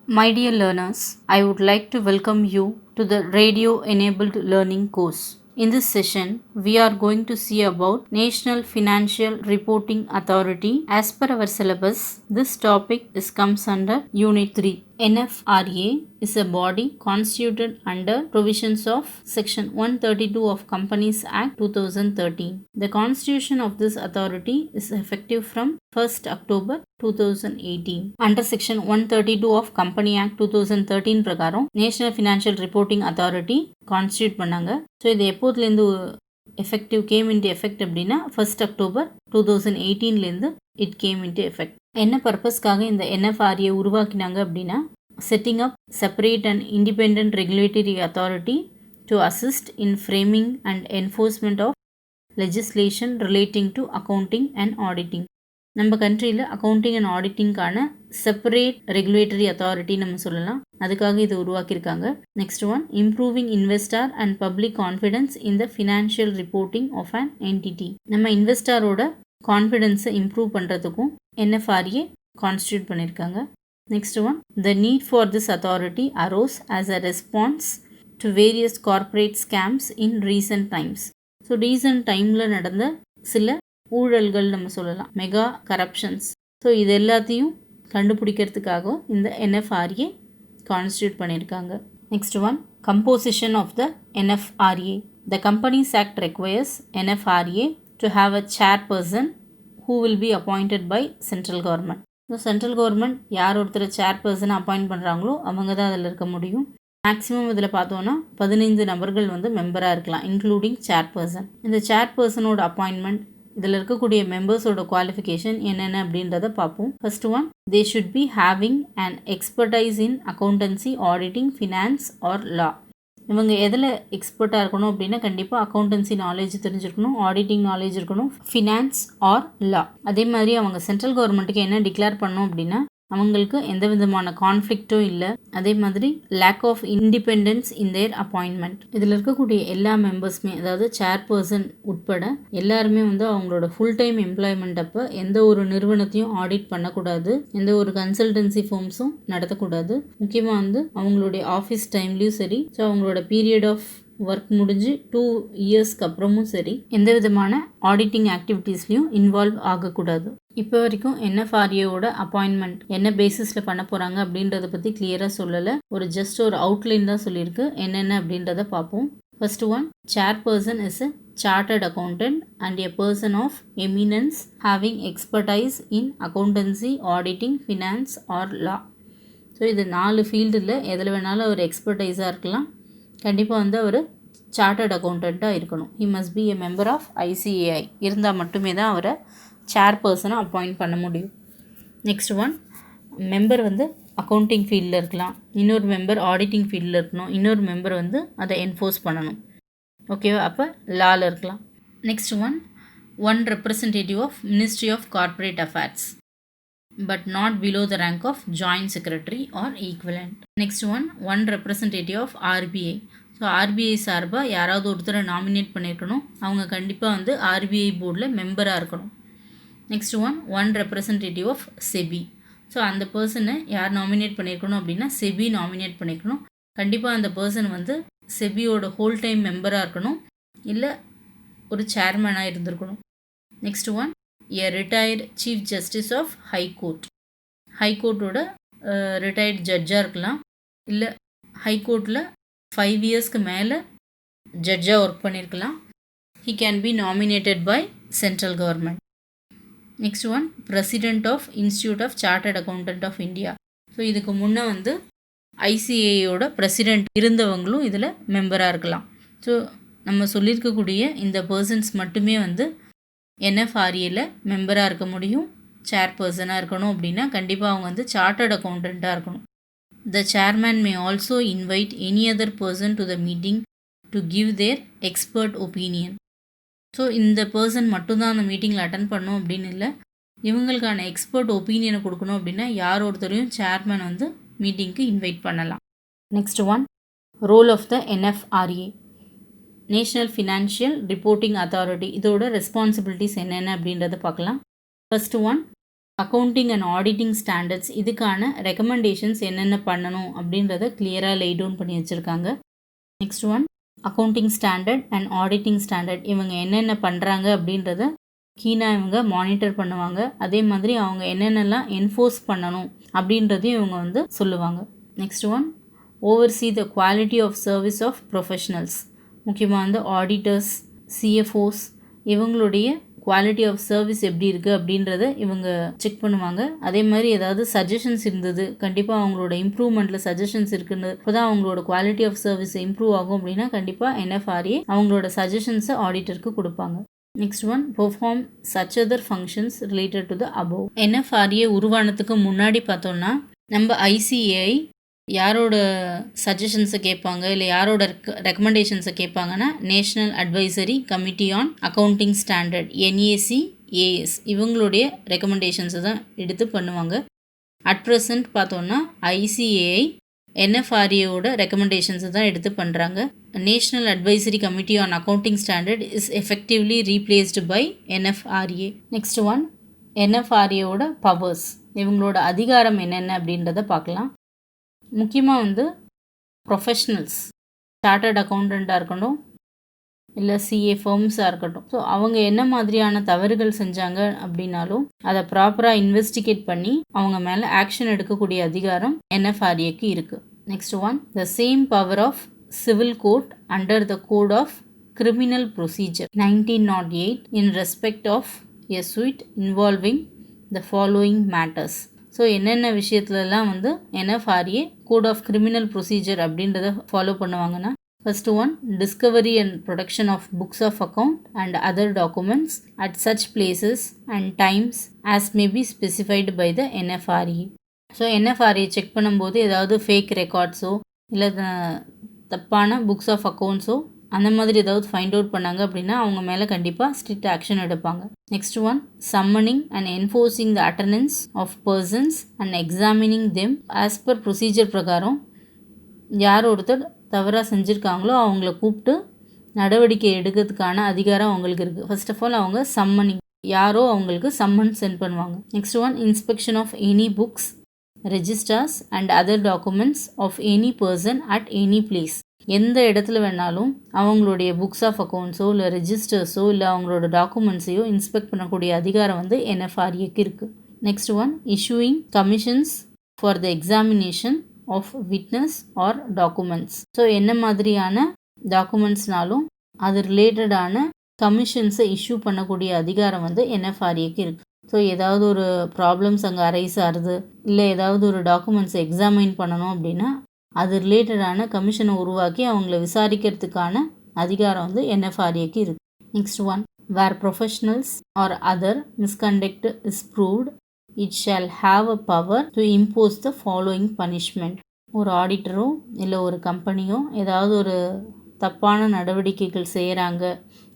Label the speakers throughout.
Speaker 1: My dear learners, I would like to welcome you to the radio enabled learning course. In this session, we are going to see about National Financial Reporting Authority. As per our syllabus, this topic comes under Unit 3. NFRA is a body constituted under provisions of Section 132 of Companies Act 2013. The constitution of this authority is effective from 1st October 2018. Under Section 132 of Company Act 2013 பிரகாரம் national financial reporting authority constitute பண்ணாங்க. So இது எப்போதுலேருந்து effective came into effect அப்படின்னா 1st October 2018லேருந்து it came into effect. என்ன பர்பஸ்க்காக இந்த NFRA உருவாக்கினாங்க அப்படின்னா setting up separate and independent regulatory authority to assist in framing and enforcement of legislation relating to accounting and auditing. நம்ம கண்ட்ரியில் accounting and ஆடிட்டிங்கான separate regulatory authority நம்ம சொல்லலாம். அதுக்காக இது உருவாக்கியிருக்காங்க. Next one, improving investor and public confidence in the financial reporting of an entity. நம்ம இன்வெஸ்டாரோட கான்ஃபிடென்ஸை இம்ப்ரூவ் பண்ணுறதுக்கும் NFRA கான்ஸ்டியூட் பண்ணியிருக்காங்க. Next one, the need for this authority arose as a response to various corporate scams in recent times. So recent டைமில் நடந்த சில ஊழல்கள் நம்ம சொல்லலாம், மெகா கரப்ஷன்ஸ். ஸோ இது எல்லாத்தையும் கண்டுபிடிக்கிறதுக்காக இந்த NFRA கான்ஸ்டியூட் பண்ணியிருக்காங்க. Next one, composition of the NFRA. The companies act requires NFRA to have a chairperson who will be appointed by central government. So central government யார் ஒருத்தர் சேர்பர்சனை அப்பாயிண்ட் பண்ணுறாங்களோ அவங்க தான் அதில் இருக்க முடியும். மேக்ஸிமம் இதில் பார்த்தோன்னா 15 நபர்கள் மெம்பராக இருக்கலாம், இன்க்ளூடிங் சேர்பர்சன். இந்த சேர்பர்சனோட அப்பாயின்மெண்ட், இதில் இருக்கக்கூடிய மெம்பர்ஸோட குவாலிஃபிகேஷன் என்னென்ன அப்படின்றத பார்ப்போம். First one, they should be having and expertise in accountancy, auditing, finance or law. இவங்க எதில் எக்ஸ்பர்ட்டாக இருக்கணும் அப்படின்னா கண்டிப்பாக அக்கௌண்டன்சி நாலேஜ் தெரிஞ்சிருக்கணும், ஆடிட்டிங் நாலேஜ் இருக்கணும், ஃபினான்ஸ் ஆர் லா. அதே மாதிரி அவங்க சென்ட்ரல் கவர்மெண்ட்டுக்கு என்ன டிக்ளேர் பண்ணணும் அப்படின்னா அவங்களுக்கு எந்த விதமான கான்ஃப்ளிக்ட்டும் இல்லை. அதே மாதிரி lack of independence in their appointment. இதில் இருக்கக்கூடிய எல்லா மெம்பர்ஸுமே, அதாவது சேர்பர்சன் உட்பட எல்லாருமே அவங்களோட ஃபுல் டைம் எம்ப்ளாய்மெண்ட் அப்போ எந்த ஒரு நிறுவனத்தையும் ஆடிட் பண்ணக்கூடாது, எந்த ஒரு கன்சல்டன்சி ஃபார்ம்ஸும் நடத்தக்கூடாது. முக்கியமாக அவங்களுடைய ஆஃபீஸ் டைம்லேயும் சரி, ஸோ அவங்களோட பீரியட் ஆஃப் ஒர்க் முடிஞ்சு 2 இயர்ஸ்க்கு அப்புறமும் சரி எந்த விதமான ஆடிட்டிங் ஆக்டிவிட்டீஸ்லையும் இன்வால்வ் ஆகக்கூடாது. இப்போ வரைக்கும் NFRAவோட அப்பாயின்மெண்ட் என்ன பேசிஸில் பண்ண போகிறாங்க அப்படின்றத பற்றி கிளியராக சொல்லலை. ஜஸ்ட் ஒரு அவுட்லைன் தான் சொல்லியிருக்கு. என்னென்ன அப்படின்றத பார்ப்போம். First one, chairperson is a chartered accountant and a person of eminence having expertise in accountancy, auditing, finance or law. So இது 4 ஃபீல்டில் எதில் வேணாலும் ஒரு எக்ஸ்பர்டைஸாக இருக்கலாம். கண்டிப்பாக அவர் சார்ட்டர்ட் அக்கௌண்டண்ட்டாக இருக்கணும். He must be a member of ICAI இருந்தால் மட்டுமே தான் அவரை சேர்பர்சனை அப்பாயிண்ட் பண்ண முடியும். நெக்ஸ்ட் ஒன், மெம்பர் அக்கௌண்டிங் ஃபீல்டில் இருக்கலாம், இன்னொரு மெம்பர் ஆடிட்டிங் ஃபீல்டில் இருக்கணும், இன்னொரு மெம்பர் அதை என்ஃபோர்ஸ் பண்ணணும். ஓகேவா? அப்போ லாவில் இருக்கலாம். Next one representative of ministry of corporate affairs but not below the rank of joint secretary or equivalent. Next one representative of RBI. So RBI சார்பாக யாராவது ஒருத்தரை நாமினேட் பண்ணியிருக்கணும். அவங்க கண்டிப்பாக RBI போர்டில் மெம்பராக இருக்கணும். Next one representative of SEBI. So அந்த பர்சனை யார் நாமினேட் பண்ணியிருக்கணும் அப்படின்னா SEBI நாமினேட் பண்ணியிருக்கணும். கண்டிப்பாக அந்த பர்சன் SEBIயோட ஹோல் டைம் மெம்பராக இருக்கணும், இல்லை ஒரு சேர்மனாக இருந்திருக்கணும். Next one, a retired chief justice of high court. high courtோட ரிட்டையர்ட் ஜட்ஜாக இருக்கலாம், இல்லை ஹை கோர்ட்டில் 5 இயர்ஸ்க்கு மேலே ஜட்ஜாக ஒர்க் பண்ணியிருக்கலாம். he can be nominated by central government. next one, president of institute of chartered accountant of India. So இதுக்கு முன்னே ICAIயோட பிரசிடெண்ட் இருந்தவங்களும் இதில் மெம்பராக இருக்கலாம். ஸோ நம்ம சொல்லியிருக்கக்கூடிய இந்த பர்சன்ஸ் மட்டுமே NFRAல மெம்பராக இருக்க முடியும். சேர்பர்சனாக இருக்கணும் அப்படின்னா கண்டிப்பாக அவங்க சார்ட்டர்ட் அக்கௌண்டண்ட்டாக இருக்கணும். த chairman may also invite any other person to the meeting to give there expert opinion. So இந்த பர்சன் மட்டும்தான் அந்த மீட்டிங்கில் அட்டன் பண்ணணும் அப்படின்னு இல்லை, இவங்களுக்கான எக்ஸ்பர்ட் ஒப்பீனியனை கொடுக்கணும் அப்படின்னா யார் ஒருத்தரையும் சேர்மேன் மீட்டிங்க்கு இன்வைட் பண்ணலாம். Next one, role of the NFRA. National financial reporting authority இதோட ரெஸ்பான்சிபிலிட்டிஸ் என்னென்ன அப்படின்றத பார்க்கலாம். First one, accounting and auditing standards இதுக்கான ரெக்கமெண்டேஷன்ஸ் என்னென்ன பண்ணணும் அப்படின்றத கிளியராக லே டவுன் பண்ணி வச்சுருக்காங்க. Next one accounting standard and auditing standard இவங்க என்னென்ன பண்ணுறாங்க அப்படின்றத கீனாக இவங்க மானிட்டர் பண்ணுவாங்க. அதே மாதிரி அவங்க என்னென்னலாம் என்ஃபோர்ஸ் பண்ணணும் அப்படின்றதையும் இவங்க வந்து சொல்லுவாங்க. Next one oversee the quality of service of professionals. முக்கியமாக வந்து ஆடிட்டர்ஸ், சிஎஃப்ஓஸ் இவங்களுடைய குவாலிட்டி ஆஃப் சர்வீஸ் எப்படி இருக்குது அப்படின்றத இவங்க செக் பண்ணுவாங்க. அதே மாதிரி ஏதாவது சஜஷன்ஸ் இருந்தது, கண்டிப்பாக அவங்களோட இம்ப்ரூவ்மெண்ட்டில் சஜஷன்ஸ் இருக்குன்னு இப்போ தான் அவங்களோட குவாலிட்டி ஆஃப் சர்வீஸ் இம்ப்ரூவ் ஆகும் அப்படின்னா கண்டிப்பாக என்எஃப்ஆர்ஏ அவங்களோட சஜஷன்ஸை ஆடிட்டருக்கு கொடுப்பாங்க. Next one perform such other functions related to the above. NFRA உருவானதுக்கு முன்னாடி பார்த்தோம்னா நம்ம ஐசிஏஐ யாரோட சஜஷன்ஸை கேட்பாங்க இல்லை யாரோட ரெக்கமெண்டேஷன்ஸை கேட்பாங்கன்னா national advisory committee on accounting standard NACAS இவங்களுடைய ரெக்கமெண்டேஷன்ஸை தான் எடுத்து பண்ணுவாங்க. அட் ப்ரெசன்ட் பார்த்தோன்னா ஐசிஏஐ என்எஃப்ஆர்ஏவோட ரெக்கமெண்டேஷன்ஸை தான் எடுத்து பண்ணுறாங்க. National advisory committee on accounting standard is effectively replaced by NFRA. Next one NFRAவோட பவர்ஸ், இவங்களோட அதிகாரம் என்னென்ன அப்படின்றத பார்க்கலாம். முக்கியமாக வந்து ப்ரொஃபஷ்னல்ஸ், சார்ட்டர்ட் அக்கௌண்டண்ட்டாக இருக்கட்டும் இல்லை சிஏ ஃபர்ம்ஸாக இருக்கட்டும், ஸோ அவங்க என்ன மாதிரியான தவறுகள் செஞ்சாங்க அப்படின்னாலும் அதை ப்ராப்பராக இன்வெஸ்டிகேட் பண்ணி அவங்க மேலே ஆக்ஷன் எடுக்கக்கூடிய அதிகாரம் NFRAக்கு இருக்குது. Next one the same power of civil court under the code of criminal procedure 1908 in respect of a suit involving the following matters. So என்னென்ன விஷயத்துலலாம் வந்து NFRA code of criminal procedure அப்படின்றத ஃபாலோ பண்ணுவாங்கன்னா first one discovery and production of books of account and other documents at such places and times as may be specified by the NFRA. So NFRA check பண்ணும்போது ஏதாவது fake ரெக்கார்ட்ஸோ இல்லை தப்பான books of அக்கௌண்ட்ஸோ அந்த மாதிரி ஏதாவது find out பண்ணாங்க அப்படின்னா அவங்க மேலே கண்டிப்பாக ஸ்ட்ரிக்ட் ஆக்ஷன் எடுப்பாங்க. Next one summoning and enforcing the attendance of persons and examining them as per procedure பிரகாரம் யார் ஒருத்தர் தவறாக செஞ்சுருக்காங்களோ அவங்கள கூப்பிட்டு நடவடிக்கை எடுக்கிறதுக்கான அதிகாரம் அவங்களுக்கு இருக்குது. ஃபர்ஸ்ட் ஆஃப் ஆல் அவங்க சம்மனிங், யாரோ அவங்களுக்கு சம்மன் சென்ட் பண்ணுவாங்க. Next one inspection of any books, registers and other documents of any person at any place. எந்த இடத்துல வேணாலும் அவங்களுடைய புக்ஸ் ஆஃப் அக்கௌண்ட்ஸோ இல்லை ரெஜிஸ்டர்ஸோ இல்லை அவங்களோட டாக்குமெண்ட்ஸையோ இன்ஸ்பெக்ட் பண்ணக்கூடிய அதிகாரம் வந்து NFRAக்கு இருக்குது. Next one issuing commissions for the examination of witness or documents. So என்ன மாதிரியான டாக்குமெண்ட்ஸ்னாலும் அது ரிலேட்டடான கமிஷன்ஸை இஷ்யூ பண்ணக்கூடிய அதிகாரம் வந்து NFRAக்கு இருக்குது. ஸோ ஏதாவது ஒரு ப்ராப்ளம்ஸ் அங்கே அரைஸ் ஆகுது இல்லை ஏதாவது ஒரு டாக்குமெண்ட்ஸை எக்ஸாமைன் பண்ணணும் அப்படின்னா அது ரிலேட்டடான கமிஷனை உருவாக்கி அவங்கள விசாரிக்கிறதுக்கான அதிகாரம் வந்து NFRAக்கு இருக்குது. Next one where professionals or other misconduct is proved it shall have a power to impose the following punishment. ஒரு ஆடிட்டரோ இல்லை ஒரு கம்பெனியோ ஏதாவது ஒரு தப்பான நடவடிக்கைகள் செய்கிறாங்க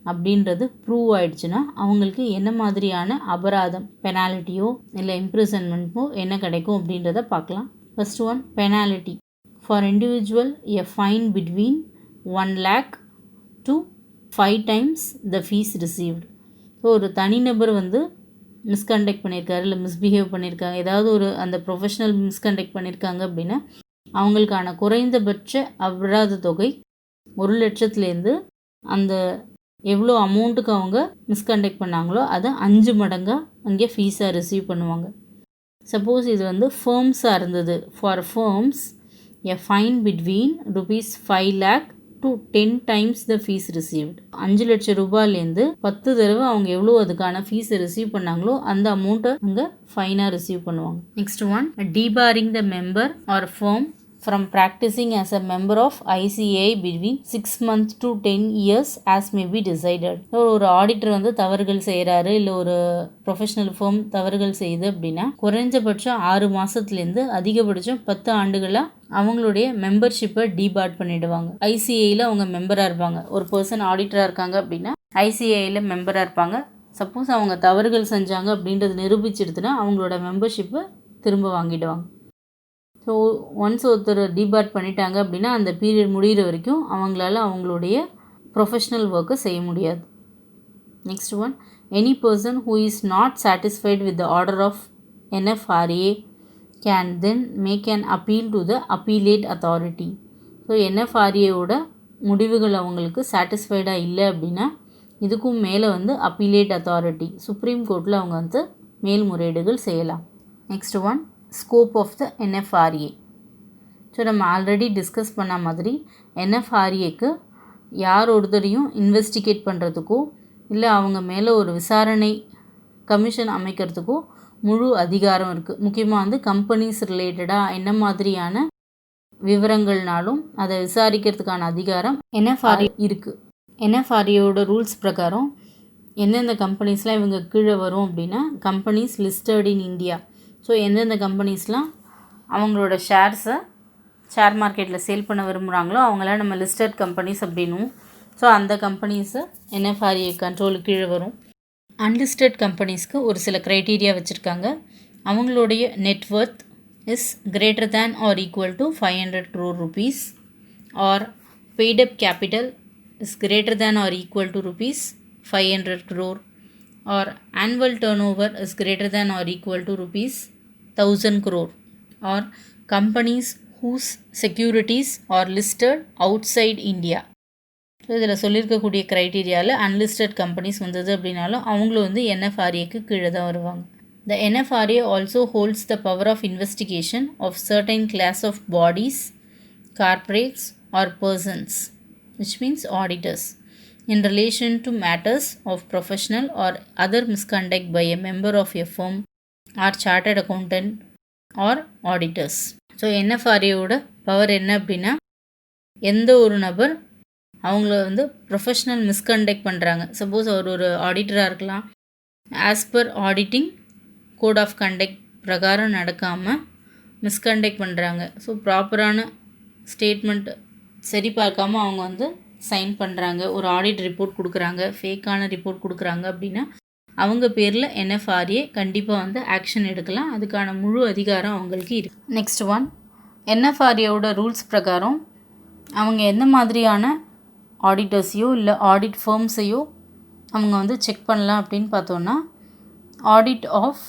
Speaker 1: அப்படின்றது ப்ரூவ் ஆயிடுச்சுன்னா அவங்களுக்கு என்ன மாதிரியான அபராதம், பெனால்ட்டியோ இல்லை இம்ப்ரிசன்மெண்ட்டோ என்ன கிடைக்கும் அப்படின்றத பார்க்கலாம். First one penalty. For individual, a fine between 1 lakh to 5 times the fees received. So ஒரு தனிநபர் வந்து மிஸ்கண்டக்ட் பண்ணியிருக்காரு இல்லை மிஸ்பிஹேவ் பண்ணியிருக்காங்க, ஏதாவது ஒரு அந்த ப்ரொஃபஷனல் மிஸ்கண்டக்ட் பண்ணியிருக்காங்க அப்படின்னா அவங்களுக்கான குறைந்தபட்ச அபராத தொகை 1 லட்சத்துலேருந்து அந்த எவ்வளோ அமௌண்ட்டுக்கு அவங்க மிஸ்கண்டக்ட் பண்ணாங்களோ அதை 5 மடங்காக அங்கே ஃபீஸாக ரிசீவ் பண்ணுவாங்க. சப்போஸ் இது வந்து ஃபேர்ம்ஸாக இருந்தது, for firms a fine between rupees 5 lakh to 10 times the fees received. 5 லட்சம் ரூபாயிலேருந்து 10 தடவை அவங்க எவ்வளோ அதுக்கான ஃபீஸை ரிசீவ் பண்ணாங்களோ அந்த அமௌண்ட்டை அங்கே ஃபைனாக ரிசீவ் பண்ணுவாங்க. Next one debarring the member or firm from practicing as a member of ICAI between 6 months to 10 years as may be decided. ஒரு ஆடிட்டர் வந்து தவறுகள் செய்கிறாரு இல்லை ஒரு ப்ரொஃபஷனல் ஃபர்ம் தவறுகள் செய்யுது அப்படின்னா குறைஞ்சபட்சம் 6 மாதத்துலேருந்து அதிகபட்சம் 10 ஆண்டுகளாக அவங்களுடைய மெம்பர்ஷிப்பை டிபார்ட் பண்ணிடுவாங்க. ஐசிஐயில் அவங்க மெம்பராக இருப்பாங்க. ஒரு பர்சன் ஆடிட்டராக இருக்காங்க அப்படின்னா ஐசிஐயில் மெம்பராக இருப்பாங்க. சப்போஸ் அவங்க தவறுகள் செஞ்சாங்க அப்படின்றது நிரூபிச்சிடுதுன்னா அவங்களோட மெம்பர்ஷிப்பை திரும்ப வாங்கிடுவாங்க. ஸோ ஒன்ஸ் ஒருத்தர் டிபார்ட் பண்ணிட்டாங்க அப்படின்னா அந்த பீரியட் முடிகிற வரைக்கும் அவங்களால அவங்களுடைய ப்ரொஃபஷ்னல் ஒர்க்கை செய்ய முடியாது. Next one any person who is not satisfied with the order of NFRA can then make an appeal to the appellate authority. So NFRAவோட முடிவுகள் அவங்களுக்கு சாட்டிஸ்ஃபைடாக இல்லை அப்படின்னா இதுக்கும் மேலே வந்து அப்பீலேட் அத்தாரிட்டி சுப்ரீம் கோர்ட்டில் அவங்க வந்து மேல்முறையீடுகள் செய்யலாம். Next one, scope of the NFRA. So நம்ம ஆல்ரெடி டிஸ்கஸ் பண்ண மாதிரி NFRAக்கு யார் ஒருத்தரையும் இன்வெஸ்டிகேட் பண்ணுறதுக்கோ இல்லை அவங்க மேலே ஒரு விசாரணை கமிஷன் அமைக்கிறதுக்கோ முழு அதிகாரம் இருக்குது. முக்கியமாக வந்து கம்பெனிஸ் ரிலேட்டடாக என்ன மாதிரியான விவரங்கள்னாலும் அதை விசாரிக்கிறதுக்கான அதிகாரம் NFRA இருக்குது. NFRAவோட ரூல்ஸ் பிரகாரம் எந்தெந்த கம்பெனிஸ்லாம் இவங்க கீழே வரும் அப்படின்னா companies listed in India. So எந்தெந்த கம்பெனிஸ்லாம் அவங்களோட ஷேர்ஸை ஷேர் மார்க்கெட்டில் சேல் பண்ண விரும்புகிறாங்களோ அவங்களாம் நம்ம லிஸ்டட் கம்பெனிஸ் அப்படின்னும். ஸோ அந்த கம்பெனிஸை NFRA கண்ட்ரோலுக்கு கீழே வரும். அன்லிஸ்டட் கம்பெனிஸ்க்கு ஒரு சில க்ரைட்டீரியா வச்சுருக்காங்க. அவங்களுடைய net worth is greater than or equal to 500 crore rupees, or paid up capital is greater than or equal to rupees 500 crore, or annual turnover is greater than or equal to rupees 1000 crore, or companies whose securities are listed outside India. So இதில் சொல்லியிருக்கக்கூடிய க்ரைட்டீரியாவில் unlisted companies வந்தது அப்படின்னாலும் அவங்களும் வந்து NFRAக்கு கீழே தான் வருவாங்க. The NFRA also holds the power of investigation of certain class of bodies, corporates or persons, which means auditors, in relation to matters of professional or other misconduct by a member of a firm or chartered accountant or auditors. So NFRAவோட power என்ன அப்படின்னா எந்த ஒரு நபர் அவங்கள வந்து professional misconduct பண்ணுறாங்க, suppose அவர் ஒரு ஆடிட்டராக இருக்கலாம், as per auditing code of conduct பிரகாரம் நடக்காமல் மிஸ்கண்டக்ட் பண்ணுறாங்க, ஸோ ப்ராப்பரான ஸ்டேட்மெண்ட் சரி பார்க்காம அவங்க வந்து சைன் பண்ணுறாங்க, ஒரு ஆடிட் ரிப்போர்ட் கொடுக்குறாங்க, ஃபேக்கான ரிப்போர்ட் கொடுக்குறாங்க அப்படின்னா அவங்க பேரில் NFRA கண்டிப்பாக வந்து ஆக்ஷன் எடுக்கலாம். அதுக்கான முழு அதிகாரம் அவங்களுக்கு இருக்குது. நெக்ஸ்ட் ஒன், NFRAவோட ரூல்ஸ் பிரகாரம் அவங்க எந்த மாதிரியான ஆடிட்டர்ஸையோ இல்லை ஆடிட் ஃபர்ம்ஸையோ அவங்க வந்து செக் பண்ணலாம் அப்படின்னு பார்த்தோன்னா audit of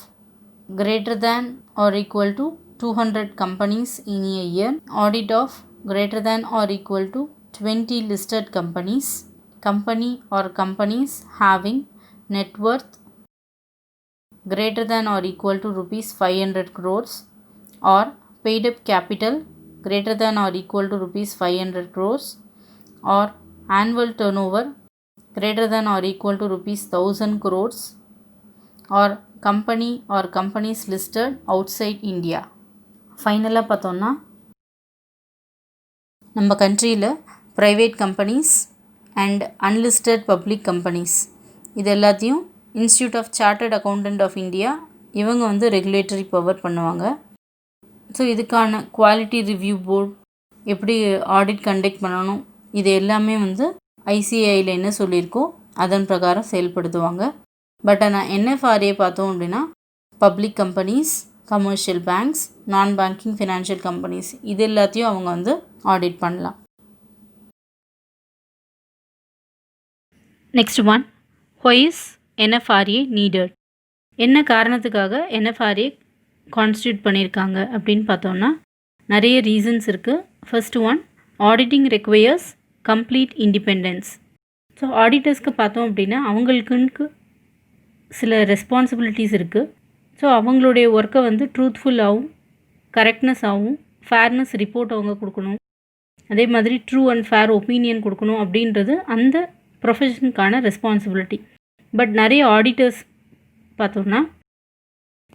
Speaker 1: greater than or equal to 200 companies in a year, audit of greater than or equal to 20 listed companies, company or companies having net worth greater than or equal to rupees 500 crores, or paid up capital greater than or equal to rupees 500 crores, or annual turnover greater than or equal to rupees 1000 crores, or company or companies listed outside India. ஃபைனலாக பார்த்தோன்னா நம்ம கண்ட்ரியில் private companies and unlisted public companies இது எல்லாத்தையும் institute of chartered accountant of India இவங்க வந்து regulatory power பண்ணுவாங்க. So இதுக்கான குவாலிட்டி ரிவ்யூ போர்ட் எப்படி ஆடிட் கண்டக்ட் பண்ணணும் இது எல்லாமே வந்து ICAIயில் என்ன சொல்லியிருக்கோ அதன் பிரகாரம் செயல்படுத்துவாங்க. பட் ஆனால் NFRA பார்த்தோம் அப்படின்னா பப்ளிக் கம்பெனிஸ், கமர்ஷியல் பேங்க்ஸ், நான் பேங்கிங் ஃபினான்ஷியல் கம்பெனிஸ் இது எல்லாத்தையும் அவங்க வந்து ஆடிட் பண்ணலாம். Next one, why is NFRA needed? என்ன காரணத்துக்காக NFRA கான்ஸ்டியூட் பண்ணியிருக்காங்க அப்படின்னு பார்த்தோன்னா நிறைய ரீசன்ஸ் இருக்குது. First one, auditing requires complete independence. So ஆடிட்டர்ஸ்க்கு பார்த்தோம் அப்படின்னா அவங்களுக்குன்னு சில ரெஸ்பான்சிபிலிட்டிஸ் இருக்குது. ஸோ அவங்களுடைய ஒர்க்கை வந்து ட்ரூத்ஃபுல்லாகவும் கரெக்ட்னஸாகவும் ஃபேர்னஸ் ரிப்போர்ட் அவங்க கொடுக்கணும், அதே மாதிரி ட்ரூ அண்ட் ஃபேர் ஒப்பீனியன் கொடுக்கணும் அப்படின்றது அந்த ப்ரொஃபஷனுக்கான ரெஸ்பான்சிபிலிட்டி. பட் நிறைய ஆடிட்டர்ஸ் பார்த்தோம்னா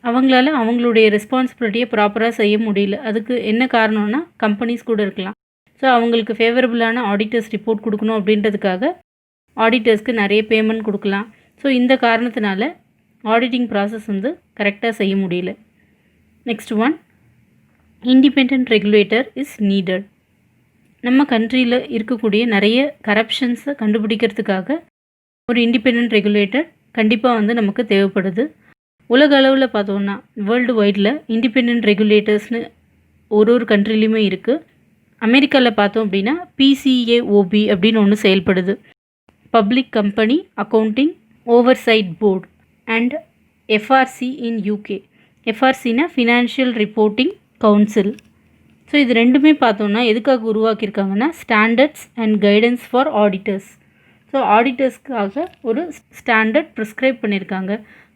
Speaker 1: அவங்களால அவங்களுடைய ரெஸ்பான்சிபிலிட்டியை ப்ராப்பராக செய்ய முடியல. அதுக்கு என்ன காரணம்னா கம்பெனிஸ் கூட இருக்கலாம். ஸோ அவங்களுக்கு ஃபேவரபுளான ஆடிட்டர்ஸ் ரிப்போர்ட் கொடுக்கணும் அப்படின்றதுக்காக ஆடிட்டர்ஸ்க்கு நிறைய பேமெண்ட் கொடுக்கலாம். ஸோ இந்த காரணத்தினால ஆடிட்டிங் ப்ராசஸ் வந்து கரெக்டாக செய்ய முடியல. Next one, independent regulator is needed. நம்ம கண்ட்ரியில் இருக்கக்கூடிய நிறைய கரப்ஷன்ஸை கண்டுபிடிக்கிறதுக்காக ஒரு இண்டிபெண்ட் ரெகுலேட்டர் கண்டிப்பாக வந்து நமக்கு தேவைப்படுது. உலக அளவில் பார்த்தோன்னா வேர்ல்டு வைடில் இண்டிபெண்ட் ரெகுலேட்டர்ஸ்னு ஒரு கண்ட்ரிலையுமே இருக்குது. அமெரிக்காவில் பார்த்தோம் அப்படின்னா PCAOB அப்படின்னு ஒன்று செயல்படுது, public company accounting oversight board, and FRC in UK. எஃப்ஆர்சினா ஃபினான்ஷியல் ரிப்போர்ட்டிங் கவுன்சில். ஸோ இது ரெண்டுமே பார்த்தோன்னா எதுக்காக உருவாக்கியிருக்காங்கன்னா standards and guidance for auditors. So ஆடிட்டர்ஸ்க்காக ஒரு ஸ்டாண்டர்ட் ப்ரிஸ்கிரைப் பண்ணியிருக்காங்க.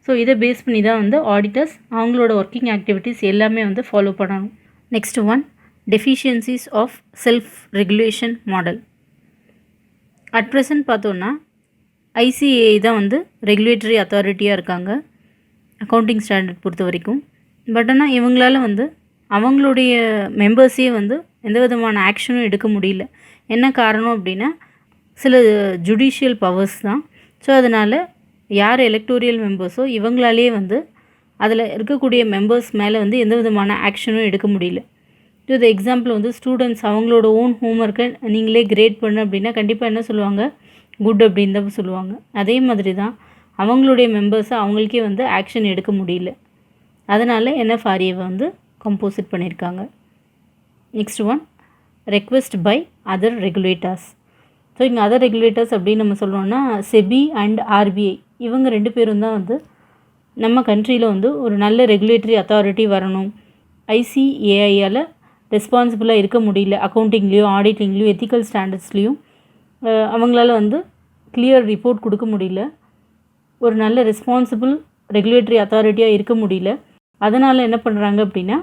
Speaker 1: ஸோ இதை பேஸ் பண்ணி தான் வந்து ஆடிட்டர்ஸ் அவங்களோட ஒர்க்கிங் ஆக்டிவிட்டீஸ் எல்லாமே வந்து ஃபாலோ பண்ணணும். Next one, deficiencies of self regulation model. At present பார்த்தோன்னா ஐசிஏஐ தான் வந்து ரெகுலேட்டரி அத்தாரிட்டியாக இருக்காங்க அக்கௌண்டிங் ஸ்டாண்டர்ட் பொறுத்த வரைக்கும். பட் ஆனால் இவங்களால வந்து அவங்களுடைய மெம்பர்ஸே வந்து எந்த விதமான ஆக்ஷனும் எடுக்க முடியல. என்ன காரணம் அப்படின்னா சில ஜுடிஷியல் பவர்ஸ் தான். ஸோ அதனால் யார் எலக்டோரியல் மெம்பர்ஸோ இவங்களாலே வந்து அதில் இருக்கக்கூடிய மெம்பர்ஸ் மேலே வந்து எந்த விதமான ஆக்ஷனும் எடுக்க முடியல. இது எக்ஸாம்பிள் வந்து ஸ்டூடெண்ட்ஸ் அவங்களோட ஓன் ஹோம்ஒர்க்கை நீங்களே கிரேட் பண்ணு அப்படின்னா கண்டிப்பாக என்ன சொல்லுவாங்க, குட் அப்படின்னு தான் சொல்லுவாங்க. அதே மாதிரி தான் அவங்களுடைய மெம்பர்ஸை அவங்களுக்கே வந்து ஆக்ஷன் எடுக்க முடியல. அதனால் என்எஃப்ஆர்ஏவை வந்து கம்போசிட் பண்ணியிருக்காங்க. Next one, request by other regulators. So இங்கே அதர் ரெகுலேட்டர்ஸ் அப்படின்னு நம்ம சொல்லணும்னா செபி அண்ட் ஆர்பிஐ இவங்க ரெண்டு பேரும் தான் வந்து நம்ம கண்ட்ரியில் வந்து ஒரு நல்ல ரெகுலேட்டரி அத்தாரிட்டி வரணும், ஐசிஏஐயால் ரெஸ்பான்சிபிளாக இருக்க முடியல, அக்கௌண்டிங்லேயும் ஆடிட்டிங்லேயும் எத்திக்கல் ஸ்டாண்டர்ட்ஸ்லேயும் அவங்களால வந்து கிளியர் ரிப்போர்ட் கொடுக்க முடியல, ஒரு நல்ல ரெஸ்பான்சிபிள் ரெகுலேட்டரி அத்தாரிட்டியாக இருக்க முடியல. அதனால் என்ன பண்ணுறாங்க அப்படின்னா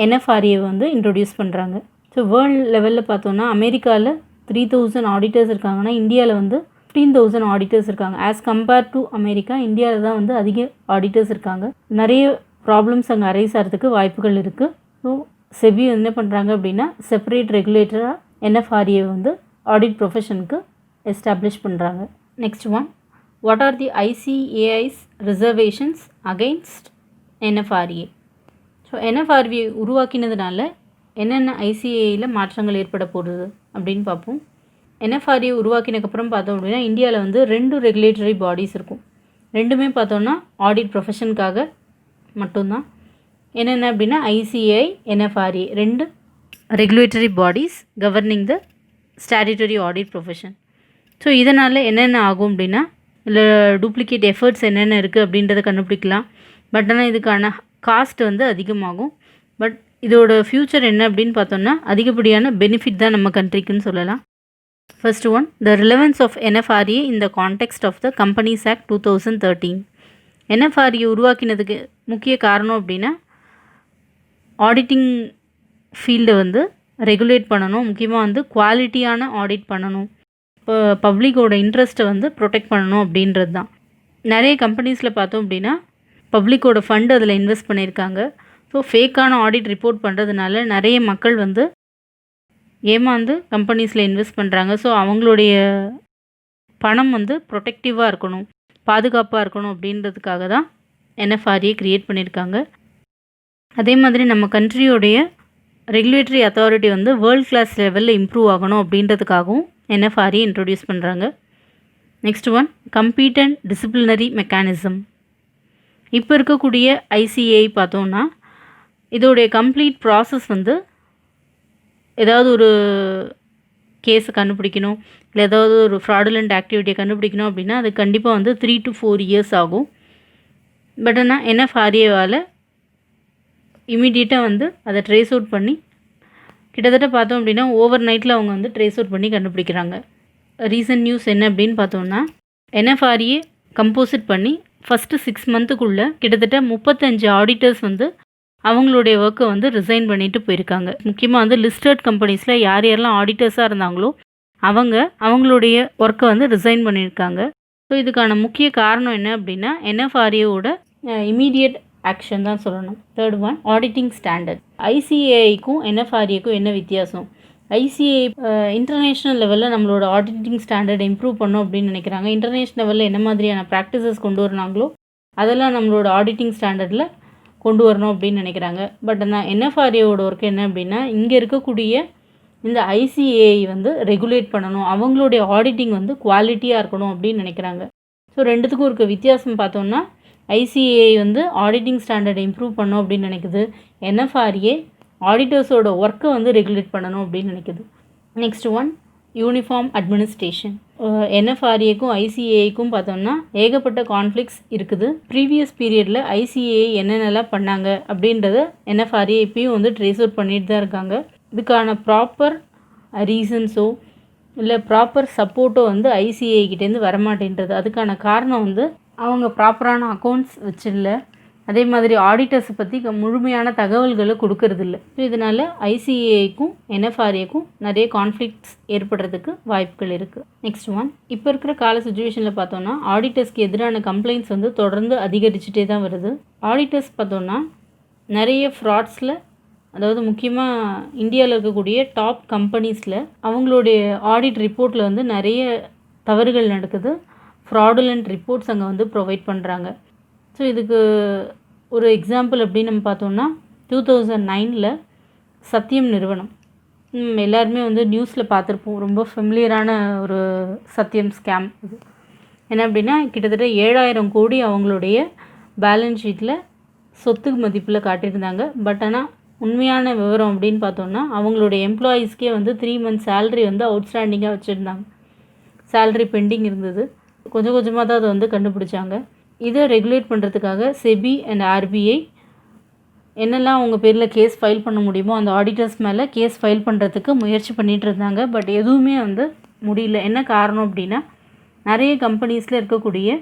Speaker 1: என்எஃப்ஆர்ஏ வந்து இன்ட்ரொடியூஸ் பண்ணுறாங்க. ஸோ வேர்ல்டு லெவலில் பார்த்தோன்னா அமெரிக்காவில் 3000 ஆடிட்டர்ஸ் இருக்காங்கன்னா இந்தியாவில் வந்து 15,000 ஆடிட்டர்ஸ் இருக்காங்க. ஆஸ் கம்பேர்ட் டு அமெரிக்கா இந்தியாவில் தான் வந்து அதிக ஆடிட்டர்ஸ் இருக்காங்க. நிறைய ப்ராப்ளம்ஸ் அங்கே அரைஸ் ஆகிறதுக்கு வாய்ப்புகள் இருக்குது. ஸோ செபி என்ன பண்ணுறாங்க அப்படின்னா செப்பரேட் ரெகுலேட்டராக என்எஃப்ஆர்ஏ வந்து ஆடிட் ப்ரொஃபஷனுக்கு எஸ்டாப்ளிஷ் பண்ணுறாங்க. Next one, what are the ICAI's reservations against NFRA. So NFRA உருவாக்கினதுனால என்னென்ன ஐசிஏஐயில் மாற்றங்கள் ஏற்பட போகுது அப்படின்னு பார்ப்போம். என்எஃப்ஆர்ஏ உருவாக்கினதுக்கப்புறம் பார்த்தோம் அப்படின்னா இந்தியாவில் வந்து 2 ரெகுலேட்டரி பாடிஸ் இருக்கும். ரெண்டுமே பார்த்தோன்னா ஆடிட் ப்ரொஃபஷனுக்காக மட்டும்தான். என்னென்ன அப்படின்னா ஐசிஏஐ, என்எஃப்ஆர்ஏ 2 ரெகுலேட்டரி பாடிஸ் கவர்னிங் த ஸ்டாட்யூட்டரி ஆடிட் ப்ரொஃபஷன். ஸோ இதனால் என்னென்ன ஆகும் அப்படின்னா இல்லை டூப்ளிகேட் எஃபர்ட்ஸ் என்னென்ன இருக்குது அப்படின்றத கண்டுபிடிக்கலாம். பட் ஆனால் இதுக்கான காஸ்ட் வந்து அதிகமாகும். பட் இதோட ஃப்யூச்சர் என்ன அப்படின்னு பார்த்தோம்னா அதிகப்படியான பெனிஃபிட் தான் நம்ம கண்ட்ரிக்குன்னு சொல்லலாம். First one, the relevance of NFRA in the context of the companies act 2013. NFRA உருவாக்கினதுக்கு முக்கிய காரணம் அப்படின்னா ஆடிட்டிங் ஃபீல்டை வந்து ரெகுலேட் பண்ணணும், முக்கியமாக வந்து குவாலிட்டியான ஆடிட் பண்ணணும், இப்போ பப்ளிக்கோட இன்ட்ரெஸ்ட்டை வந்து ப்ரொடெக்ட் பண்ணணும் அப்படின்றது தான். நிறைய கம்பெனிஸில் பார்த்தோம் அப்படின்னா பப்ளிக்கோட ஃபண்டு அதில் இன்வெஸ்ட் பண்ணியிருக்காங்க. ஸோ ஃபேக்கான ஆடிட் ரிப்போர்ட் பண்ணுறதுனால நிறைய மக்கள் வந்து ஏமாந்து கம்பெனிஸில் இன்வெஸ்ட் பண்ணுறாங்க. ஸோ அவங்களுடைய பணம் வந்து ப்ரொடெக்டிவாக இருக்கணும், பாதுகாப்பாக இருக்கணும் அப்படின்றதுக்காக தான் என்எஃப்ஆர்ஏ க்ரியேட் பண்ணியிருக்காங்க. அதே மாதிரி நம்ம கண்ட்ரியோடைய ரெகுலேட்டரி அத்தாரிட்டி வந்து வேர்ல்ட் கிளாஸ் லெவலில் இம்ப்ரூவ் ஆகணும் அப்படின்றதுக்காகவும் என்எஃப்ஆர்ஏ இன்ட்ரொடியூஸ் பண்ணுறாங்க. Next one, competent disciplinary mechanism. இப்போ இருக்கக்கூடிய ஐசிஏஐ பார்த்தோன்னா இதோடைய கம்ப்ளீட் ப்ராசஸ் வந்து ஏதாவது ஒரு கேஸை கண்டுபிடிக்கணும், இல்லை ஏதாவது ஒரு ஃப்ராடுலண்ட் ஆக்டிவிட்டியை கண்டுபிடிக்கணும் அப்படின்னா அது கண்டிப்பாக வந்து 3 to 4 இயர்ஸ் ஆகும். பட் ஆனால் என்எஃப்ஆர்ஏவால் இமீடியட்டாக வந்து அதை ட்ரேஸ் அவுட் பண்ணி கிட்டத்தட்ட பார்த்தோம் அப்படின்னா ஓவர் நைட்டில் அவங்க வந்து ட்ரேஸ் அவுட் பண்ணி கண்டுபிடிக்கிறாங்க. ரீசன்ட் நியூஸ் என்ன அப்படின்னு பார்த்தோன்னா என்எஃப்ஆர்ஏ கம்போசிட் பண்ணி ஃபஸ்ட்டு 6 மந்த்துக்குள்ளே கிட்டத்தட்ட 35 ஆடிட்டர்ஸ் வந்து அவங்களுடைய ஒர்க்கை வந்து ரிசைன் பண்ணிட்டு போயிருக்காங்க. முக்கியமாக வந்து லிஸ்டட் கம்பெனிஸில் யார் யாரெல்லாம் ஆடிட்டர்ஸாக இருந்தாங்களோ அவங்களுடைய ஒர்க்கை வந்து ரிசைன் பண்ணியிருக்காங்க. ஸோ இதுக்கான முக்கிய காரணம் என்ன அப்படின்னா என்எஃப்ஆர்ஏவோட இமீடியட் ஆக்ஷன் தான் சொல்லணும். Third one, auditing standard. ஐசிஏஐக்கும் என்எஃப்ஆர்ஏக்கும் என்ன வித்தியாசம்? ஐசிஏஐ இன்டர்நேஷ்னல் லெவலில் நம்மளோட ஆடிட்டிங் ஸ்டாண்டர்ட் இம்ப்ரூவ் பண்ணோம் அப்படின்னு நினைக்கிறாங்க. இன்டர்நேஷ்னல் லெவலில் என்ன மாதிரியான ப்ராக்டிசஸ் கொண்டு வராங்களோ அதெல்லாம் நம்மளோட ஆடிட்டிங் ஸ்டாண்டர்டில் கொண்டு வரணும் அப்படின்னு நினைக்கிறாங்க. பட் ஆனால் என்எஃப்ஆர்ஏவோட ஒர்க் என்ன அப்படின்னா இங்கே இருக்கக்கூடிய இந்த ஐசிஏஐ வந்து ரெகுலேட் பண்ணணும், அவங்களுடைய ஆடிட்டிங் வந்து குவாலிட்டியாக இருக்கணும் அப்படின்னு நினைக்கிறாங்க. ஸோ ரெண்டுத்துக்கும் இருக்க வித்தியாசம் பார்த்தோம்னா ஐசிஏஐ வந்து ஆடிட்டிங் ஸ்டாண்டர்டை இம்ப்ரூவ் பண்ணணும் அப்படின்னு நினைக்குது, என்எஃப்ஆர்ஏ ஆடிட்டர்ஸோட ஒர்க்கை வந்து ரெகுலேட் பண்ணணும் அப்படின்னு நினைக்குது. Next one, uniform administration. என்எஃப்ஆர்ஏக்கும் ஐசிஏஐக்கும் பார்த்தோம்னா ஏகப்பட்ட கான்ஃப்ளிக்ஸ் இருக்குது. ப்ரீவியஸ் பீரியடில் ஐசிஏஐ என்னென்னலாம் பண்ணாங்க அப்படின்றத என்எஃப்ஆர்ஏ இப்பயும் வந்து ட்ரேஸ் அவுட் பண்ணிட்டு தான் இருக்காங்க. இதுக்கான ப்ராப்பர் ரீசன்ஸோ இல்லை ப்ராப்பர் சப்போர்ட்டோ வந்து ஐசிஏஐ கிட்டேருந்து வரமாட்டேன்றது. அதுக்கான காரணம் வந்து அவங்க ப்ராப்பரான அக்கௌண்ட்ஸ் வச்சிடல, அதே மாதிரி ஆடிட்டர்ஸை பற்றி முழுமையான தகவல்களை கொடுக்கறதில்ல. ஸோ இதனால் ஐசிஏஐக்கும் என்எஃப்ஆர்ஏக்கும் நிறைய கான்ஃப்ளிக்ட்ஸ் ஏற்படுறதுக்கு வாய்ப்புகள் இருக்குது. நெக்ஸ்ட் ஒன், இப்போ இருக்கிற கால சுச்சுவேஷனில் பார்த்தோன்னா ஆடிட்டர்ஸ்க்கு எதிரான கம்ப்ளைண்ட்ஸ் வந்து தொடர்ந்து அதிகரிச்சுட்டே தான் வருது. ஆடிட்டர்ஸ் பார்த்தோன்னா நிறைய ஃப்ராட்ஸில், அதாவது முக்கியமாக இந்தியாவில் இருக்கக்கூடிய டாப் கம்பெனிஸில் அவங்களுடைய ஆடிட் ரிப்போர்ட்டில் வந்து நிறைய தவறுகள் நடக்குது. ஃப்ராடுலண்ட் ரிப்போர்ட்ஸ் அங்கே வந்து ப்ரொவைட் பண்ணுறாங்க. ஸோ இதுக்கு ஒரு எக்ஸாம்பிள் அப்படின்னு நம்ம பார்த்தோம்னா 2009 சத்தியம் நிறுவனம், எல்லாருமே வந்து நியூஸில் பார்த்துருப்போம். ரொம்ப ஃபெமிலியரான ஒரு சத்தியம் ஸ்கேம் இது. என்ன அப்படின்னா கிட்டத்தட்ட 7,000 கோடி அவங்களுடைய பேலன்ஸ் ஷீட்டில் சொத்து மதிப்பில் காட்டியிருந்தாங்க. பட் ஆனால் உண்மையான விவரம் அப்படின்னு பார்த்தோம்னா அவங்களுடைய எம்ப்ளாயீஸ்க்கே வந்து 3 months சேலரி வந்து அவுட்ஸ்டாண்டிங்காக வச்சுருந்தாங்க. சேலரி பெண்டிங் இருந்தது. கொஞ்சம் கொஞ்சமாக தான் அதை வந்து கண்டுபிடிச்சாங்க. இதை ரெகுலேட் பண்ணுறதுக்காக செபி அண்ட் ஆர்பிஐ என்னெல்லாம் அவங்க பேரில் கேஸ் ஃபைல் பண்ண முடியுமோ அந்த ஆடிட்டர்ஸ் மேலே கேஸ் ஃபைல் பண்ணுறதுக்கு முயற்சி பண்ணிகிட்டு இருந்தாங்க. பட் எதுவுமே வந்து முடியல. என்ன காரணம் அப்படின்னா நிறைய கம்பெனிஸில் இருக்கக்கூடிய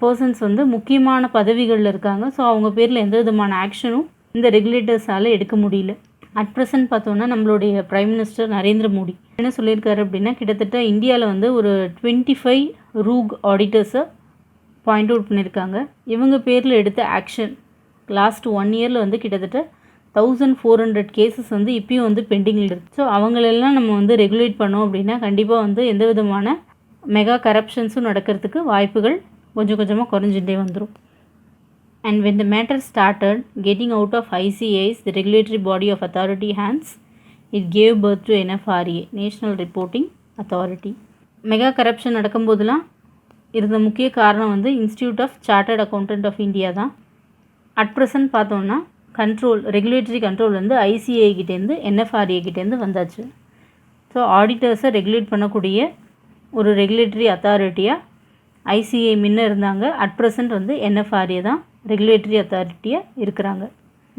Speaker 1: பர்சன்ஸ் வந்து முக்கியமான பதவிகளில் இருக்காங்க. ஸோ அவங்க பேரில் எந்த விதமான ஆக்ஷனும் இந்த ரெகுலேட்டர்ஸால் எடுக்க முடியல. அட் ப்ரெசன்ட் பார்த்தோன்னா நம்மளுடைய பிரைம் மினிஸ்டர் நரேந்திர மோடி என்ன சொல்லியிருக்காரு அப்படின்னா கிட்டத்தட்ட இந்தியாவில் வந்து ஒரு 25 ரூக் ஆடிட்டர்ஸை பாயிண்ட் அவுட் பண்ணியிருக்காங்க. இவங்க பேரில் எடுத்த ஆக்ஷன் லாஸ்ட் 1 yearல் வந்து கிட்டத்தட்ட 1400 கேசஸ் வந்து இப்பயும் வந்து பெண்டிங்கில் இருக்குது. ஸோ அவங்களெல்லாம் நம்ம வந்து ரெகுலேட் பண்ணோம் அப்படின்னா கண்டிப்பாக வந்து எந்த விதமான மெகா கரப்ஷன்ஸும் நடக்கிறதுக்கு வாய்ப்புகள் கொஞ்சம் கொஞ்சமாக குறைஞ்சிட்டே வந்துடும். And when the matter started getting out of ICAI's, the regulatory body of authority hands, it gave birth to NFRA, National Reporting Authority. Mega corruption நடக்கும்போதெல்லாம் இருந்த முக்கிய காரணம் வந்து institute of chartered accountant of India தான். At present பார்த்தோன்னா regulatory control வந்து ICI கிட்டேருந்து NFRA கிட்டேருந்து வந்தாச்சு. ஸோ ஆடிட்டர்ஸை ரெகுலேட் பண்ணக்கூடிய ஒரு ரெகுலேட்டரி அத்தாரிட்டியாக ஐசிஐ முன்ன இருந்தாங்க. அட் ப்ரெசன்ட் வந்து என்எஃப்ஆர்ஏ தான் ரெகுலேட்டரி அத்தாரிட்டியாக இருக்கிறாங்க.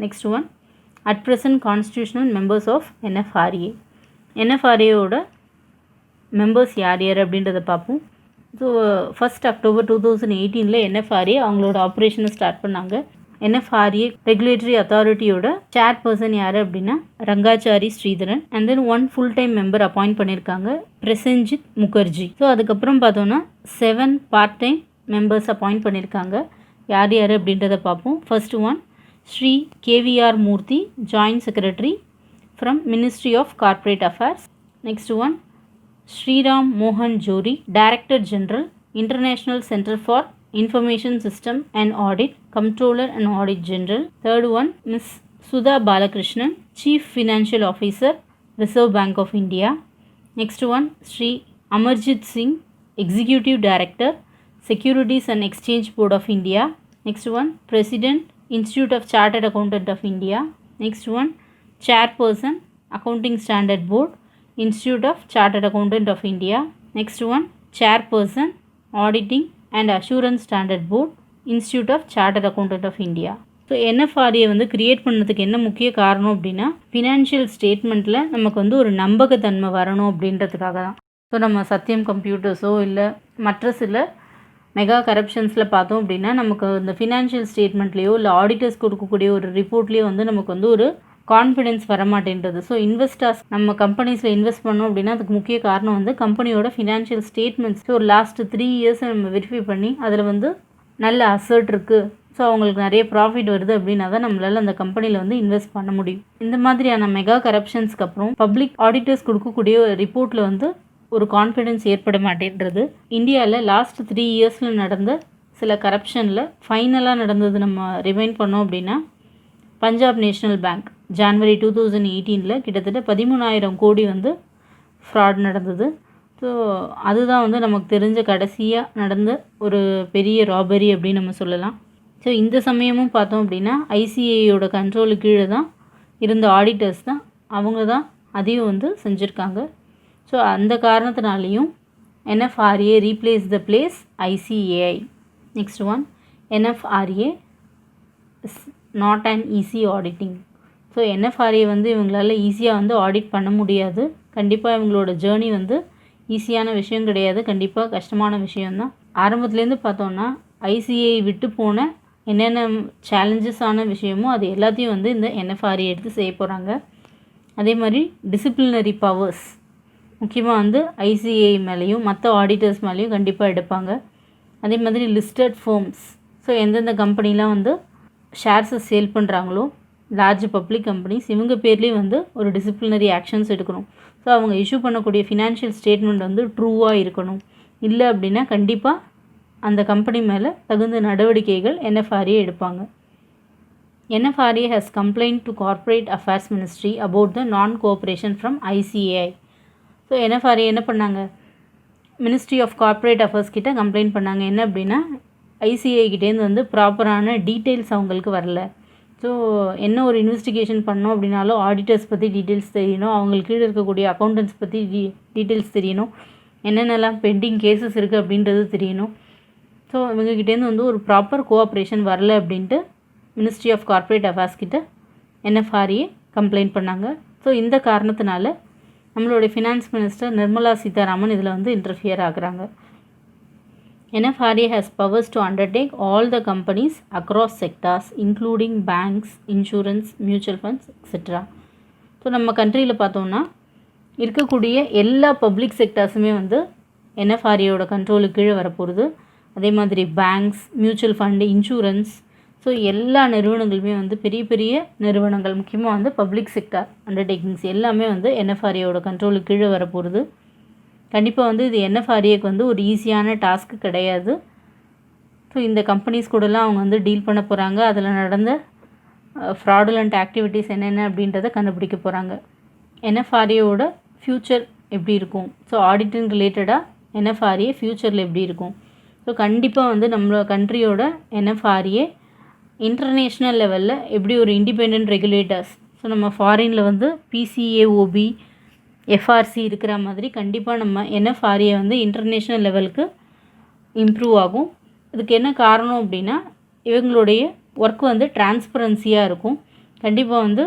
Speaker 1: Next one, at present constitutional members of NFRA. என்எஃப்ஆர்ஏயோட மெம்பர்ஸ் யார் யார் அப்படின்றத பார்ப்போம். ஸோ 1st October 2018 என்எஃப்ஆர்ஏ அவங்களோட ஆப்ரேஷனை ஸ்டார்ட் பண்ணாங்க. என்எஃப்ஆர்ஏ ரெகுலேட்டரி அத்தாரிட்டியோட சேர்பர்சன் யார் அப்படின்னா Rangachari Sridharan. And then 1 full-time member appoint பண்ணியிருக்காங்க, பிரசென்ஜித் முகர்ஜி. ஸோ அதுக்கப்புறம் பார்த்தோன்னா 7 part-time மெம்பர்ஸ் அப்பாயிண்ட் பண்ணியிருக்காங்க. யார் யார் அப்படின்றத பார்ப்போம். First one, Shri KVR Murthy, joint secretary from ministry of corporate affairs. Next one, Sriram மோகன் Jori, director general, international centre for information system and audit, comptroller and audit general. Third one, miss Sudha Balakrishnan, chief financial officer, reserve bank of India. Next one, Shri Amarjit Singh, executive director, Securities and Exchange Board of India. Next one, President, Institute of Chartered Accountant of India. Next one, Chairperson, Accounting Standard Board, Institute of Chartered Accountant of India. Next one, Chairperson, Auditing and Assurance Standard Board, Institute of Chartered Accountant of India. So NFRA வந்து create பண்ணதுக்கு என்ன முக்கிய காரணம் அப்படின்னா financial ஸ்டேட்மெண்ட்டில் நமக்கு வந்து ஒரு நம்பகத்தன்மை வரணும் அப்படின்றதுக்காக தான். ஸோ நம்ம சத்தியம் கம்ப்யூட்டர்ஸோ இல்லை மற்ற சில மெகா கரப்ஷன்ஸில் பார்த்தோம் அப்படின்னா நமக்கு இந்த ஃபினான்ஷியல் ஸ்டேட்மெண்ட்லேயோ இல்லை ஆடிட்டர்ஸ் கொடுக்கக்கூடிய ஒரு ரிப்போர்ட்லேயோ வந்து நமக்கு வந்து ஒரு கான்ஃபிடென்ஸ் வரமாட்டேன்றது. ஸோ இன்வெஸ்டர்ஸ் நம்ம கம்பெனிஸில் இன்வெஸ்ட் பண்ணோம் அப்படின்னா அதுக்கு முக்கிய காரணம் வந்து கம்பெனியோட ஃபினான்ஷியல் ஸ்டேட்மெண்ட்ஸ் ஒரு லாஸ்ட் 3 years நம்ம வெரிஃபை பண்ணி அதில் வந்து நல்ல அசர்ட் இருக்குது, ஸோ அவங்களுக்கு நிறைய ப்ராஃபிட் வருது அப்படின்னா தான் நம்மளால் அந்த கம்பெனியில் வந்து இன்வெஸ்ட் பண்ண முடியும். இந்த மாதிரியான மெகா கரப்ஷன்ஸ்க்கு அப்புறம் பப்ளிக் ஆடிட்டர்ஸ் கொடுக்கக்கூடிய ரிப்போர்ட்டில் வந்து ஒரு கான்ஃபிடென்ஸ் ஏற்பட மாட்டேன்றது. இந்தியாவில் லாஸ்ட் 3 yearsல நடந்த சில கரப்ஷனில் ஃபைனலாக நடந்தது நம்ம ரிமைண்ட் பண்ணோம் அப்படின்னா பஞ்சாப் நேஷ்னல் பேங்க் ஜான்வரி 2018 கிட்டத்தட்ட 13,000 கோடி வந்து ஃப்ராட் நடந்தது. ஸோ அதுதான் வந்து நமக்கு தெரிஞ்ச கடைசியாக நடந்த ஒரு பெரிய ராபரி அப்படின்னு நம்ம சொல்லலாம். ஸோ இந்த சமயமும் பார்த்தோம் அப்படின்னா ஐசிஐயோட கண்ட்ரோலு கீழே தான் இருந்த ஆடிட்டர்ஸ் தான் அவங்க தான் அதையும் வந்து செஞ்சுருக்காங்க. ஸோ அந்த காரணத்தினாலேயும் NFRA replaced the place ICAI. Next one, NFRA is not an easy auditing. So NFRA வந்து இவங்களால் ஈஸியாக வந்து ஆடிட் பண்ண முடியாது. கண்டிப்பாக இவங்களோட ஜேர்னி வந்து ஈஸியான விஷயம் கிடையாது, கண்டிப்பாக கஷ்டமான விஷயம்தான். ஆரம்பத்துலேருந்து பார்த்தோன்னா ஐசிஐ விட்டு போன என்னென்ன சேலஞ்சஸான விஷயமோ அது எல்லாத்தையும் வந்து இந்த NFRA எடுத்து செய்ய போகிறாங்க. அதே மாதிரி டிசிப்ளினரி பவர்ஸ் முக்கியமாக வந்து ஐசிஐ மேலேயும் மற்ற ஆடிட்டர்ஸ் மேலேயும் கண்டிப்பாக எடுப்பாங்க. அதே மாதிரி லிஸ்டட் ஃபர்ம்ஸ், ஸோ எந்தெந்த கம்பெனிலாம் வந்து ஷேர்ஸை சேல் பண்ணுறாங்களோ லார்ஜ் பப்ளிக் கம்பெனிஸ், இவங்க பேர்லேயும் வந்து ஒரு டிசிப்ளினரி ஆக்ஷன்ஸ் எடுக்கணும். ஸோ அவங்க இஷ்யூ பண்ணக்கூடிய ஃபினான்ஷியல் ஸ்டேட்மெண்ட் வந்து ட்ரூவாக இருக்கணும். இல்லை அப்படின்னா கண்டிப்பாக அந்த கம்பெனி மேலே தகுந்த நடவடிக்கைகள் NFRA எடுப்பாங்க. NFRA has complained to Corporate Affairs Ministry about the non-cooperation from ICAI. So NFRA என்ன பண்ணாங்க, மினிஸ்ட்ரி ஆஃப் கார்ப்பரேட் அஃபேர்ஸ் கிட்ட கம்ப்ளைண்ட் பண்ணாங்க. என்ன அப்படின்னா ஐசிஐ கிட்டேருந்து வந்து ப்ராப்பரான டீட்டெயில்ஸ் அவங்களுக்கு வரல. ஸோ என்ன ஒரு இன்வெஸ்டிகேஷன் பண்ணோம் அப்படின்னாலும் ஆடிட்டர்ஸ் பற்றி டீட்டெயில்ஸ் தெரியணும், அவங்களுக்கு கீழே இருக்கக்கூடிய அக்கௌண்டன்ஸ் பற்றி டீட்டெயில்ஸ் தெரியணும், என்னென்னலாம் பெண்டிங் கேசஸ் இருக்குது அப்படின்றது தெரியணும். ஸோ இவங்ககிட்டேருந்து வந்து ஒரு ப்ராப்பர் கோஆப்ரேஷன் வரல அப்படின்ட்டு மினிஸ்ட்ரி ஆஃப் கார்ப்பரேட் அஃபேர்ஸ் கிட்ட NFRA கம்ப்ளைண்ட் பண்ணாங்க. ஸோ இந்த காரணத்தினால நம்மளுடைய ஃபினான்ஸ் மினிஸ்டர் நிர்மலா சீதாராமன் இதில் வந்து இன்டர்ஃபியர் ஆகுறாங்க. NFRA has powers to undertake all the companies across sectors including banks, insurance, mutual funds, etc. So நம்ம கண்ட்ரியில் பார்த்தோம்னா இருக்கக்கூடிய எல்லா பப்ளிக் செக்டார்ஸுமே வந்து NFRAயோட கண்ட்ரோலுக்கு கீழே வரப்போகுது. அதே மாதிரி banks, mutual fund, insurance, so எல்லா நிறுவனங்களுமே வந்து பெரிய பெரிய நிறுவனங்கள், முக்கியமாக வந்து பப்ளிக் செக்டார் அண்டர்டேக்கிங்ஸ் எல்லாமே வந்து NFRAயோட கண்ட்ரோலுக்கு கீழே வரப்போகுது. கண்டிப்பாக வந்து இது NFRAக்கு வந்து ஒரு ஈஸியான டாஸ்க்கு கிடையாது. ஸோ இந்த கம்பெனிஸ் கூடலாம் அவங்க வந்து டீல் பண்ண போகிறாங்க. அதில் நடந்த ஃப்ராடுலண்ட் ஆக்டிவிட்டீஸ் என்னென்ன அப்படின்றத கண்டுபிடிக்க போகிறாங்க. NFRAயோட ஃப்யூச்சர் எப்படி இருக்கும், ஸோ ஆடிட்டிங் ரிலேட்டடாக NFRA ஃப்யூச்சரில் எப்படி இருக்கும். ஸோ கண்டிப்பாக வந்து நம்மளோட கண்ட்ரியோட NFRA இன்டர்நேஷ்னல் லெவலில் எப்படி ஒரு இண்டிபெண்ட் ரெகுலேட்டர்ஸ், ஸோ நம்ம ஃபாரினில் வந்து PCAOB, FRC இருக்கிற மாதிரி கண்டிப்பாக நம்ம NFRA வந்து இன்டர்நேஷ்னல் லெவலுக்கு இம்ப்ரூவ் ஆகும். இதுக்கு என்ன காரணம் அப்படின்னா இவங்களுடைய ஒர்க் வந்து டிரான்ஸ்பரன்சியாக இருக்கும். கண்டிப்பாக வந்து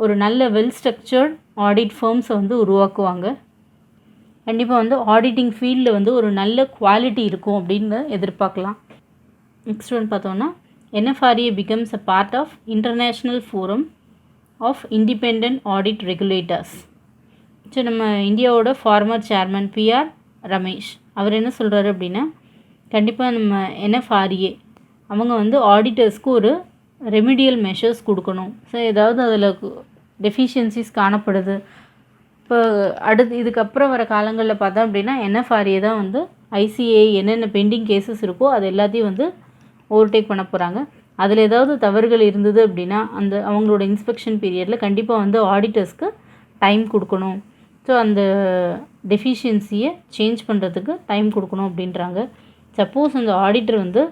Speaker 1: ஒரு நல்ல வெல் ஸ்ட்ரக்சர்ட் ஆடிட் ஃபர்ம்ஸை வந்து உருவாக்குவாங்க. கண்டிப்பாக வந்து ஆடிட்டிங் ஃபீல்டில் வந்து ஒரு நல்ல குவாலிட்டி இருக்கும் அப்படின்னு எதிர்பார்க்கலாம். நெக்ஸ்ட் ஒன் பார்த்தோன்னா NFRA becomes a part of International Forum of Independent Audit Regulators. So நம்ம இந்தியாவோட ஃபார்மர் சேர்மன் PR ரமேஷ் அவர் என்ன சொல்கிறாரு அப்படின்னா கண்டிப்பாக நம்ம NFRA அவங்க வந்து ஆடிட்டர்ஸ்க்கு ஒரு ரெமிடியல் மெஷர்ஸ் கொடுக்கணும். ஸோ ஏதாவது அதில் டெஃபிஷியன்சிஸ் காணப்படுது. இப்போ இதுக்கப்புறம் வர காலங்களில் பார்த்தோம் அப்படின்னா NFRA தான் வந்து ICAI என்னென்ன பெண்டிங் கேசஸ் இருக்கோ அது எல்லாத்தையும் வந்து ஓவர்டேக் பண்ண போகிறாங்க. அதில் ஏதாவது தவறுகள் இருந்தது அப்படின்னா அவங்களோட இன்ஸ்பெக்ஷன் பீரியடில் கண்டிப்பாக வந்து ஆடிட்டர்ஸ்க்கு டைம் கொடுக்கணும். ஸோ அந்த டெஃபிஷியன்சியை சேஞ்ச் பண்ணுறதுக்கு டைம் கொடுக்கணும் அப்படின்றாங்க. சப்போஸ் அந்த ஆடிட்டர் வந்து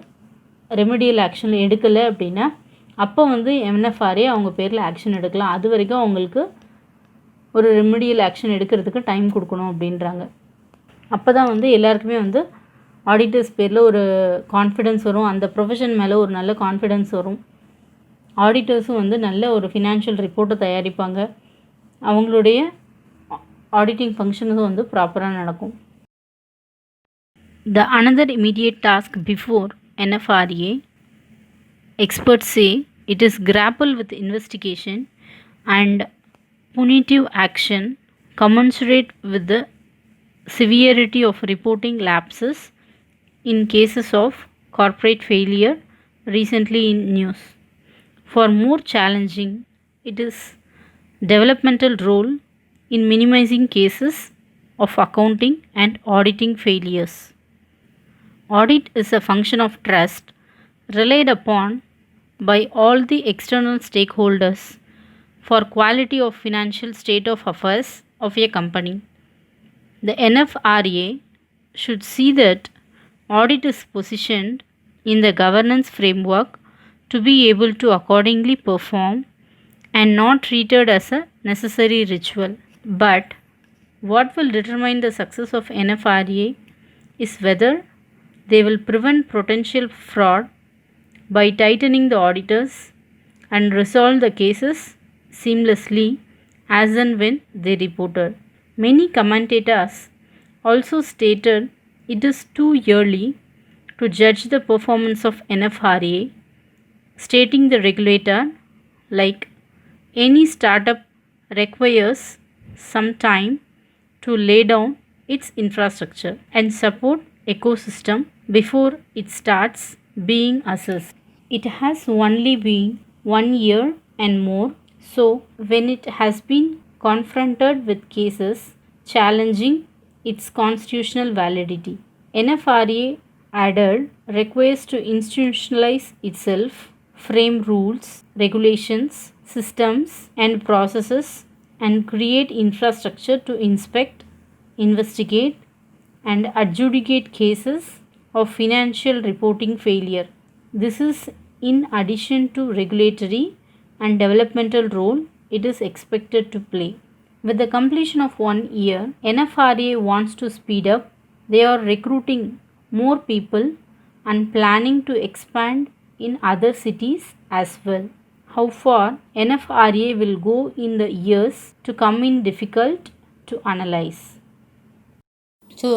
Speaker 1: ரெமிடியல் ஆக்ஷன் எடுக்கலை அப்படின்னா அப்போ வந்து NFRA அவங்க பேரில் ஆக்ஷன் எடுக்கலாம். அது வரைக்கும் அவங்களுக்கு ஒரு ரெமிடியல் ஆக்ஷன் எடுக்கிறதுக்கு டைம் கொடுக்கணும் அப்படின்றாங்க. அப்போ தான் வந்து எல்லாருக்குமே வந்து ஆடிட்டர்ஸ் பேரில் ஒரு கான்ஃபிடென்ஸ் வரும், அந்த ப்ரொஃபஷன் மேலே ஒரு நல்ல கான்ஃபிடென்ஸ் வரும். ஆடிட்டர்ஸும் வந்து நல்ல ஒரு ஃபினான்ஷியல் ரிப்போர்ட்டை தயாரிப்பாங்க. அவங்களுடைய ஆடிட்டிங் ஃபங்க்ஷனும் வந்து ப்ராப்பராக நடக்கும். The another immediate task before NFRA, experts say it is grapple with investigation and punitive action commensurate with the severity of reporting lapses in cases of corporate failure recently in news. For more challenging, it is developmental role in minimizing cases of accounting and auditing failures. Audit is a function of trust relied upon by all the external stakeholders for quality of financial state of affairs of a company. The NFRA should see that audit is positioned in the governance framework to be able to accordingly perform and not treated as a necessary ritual. But what will determine the success of NFRA is whether they will prevent potential fraud by tightening the auditors and resolve the cases seamlessly as and when they reported. Many commentators also stated it is too early to judge the performance of NFRA, stating the regulator, like any startup, requires some time to lay down its infrastructure and support ecosystem before it starts being assessed. It has only been 1 year and more, so when it has been confronted with cases challenging its constitutional validity, NFRA added requires to institutionalize itself, frame rules, regulations, systems, and processes, and create infrastructure to inspect, investigate, and adjudicate cases of financial reporting failure. This is in addition to regulatory and developmental role it is expected to play. With the completion of 1 year, NFRA wants to speed up. They are recruiting more people and planning to expand in other cities as well. How far NFRA will go in the years to come in difficult to analyze. So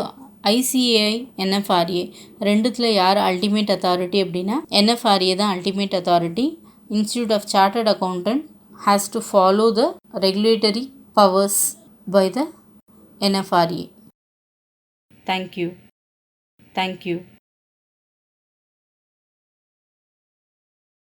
Speaker 1: ICAI NFRA ரெண்டுத்தில் யார் ultimate authority அப்படின்னா NFRA தான் ultimate authority. Institute of chartered accountant has to follow the regulatory powers by the NFRA. Thank you.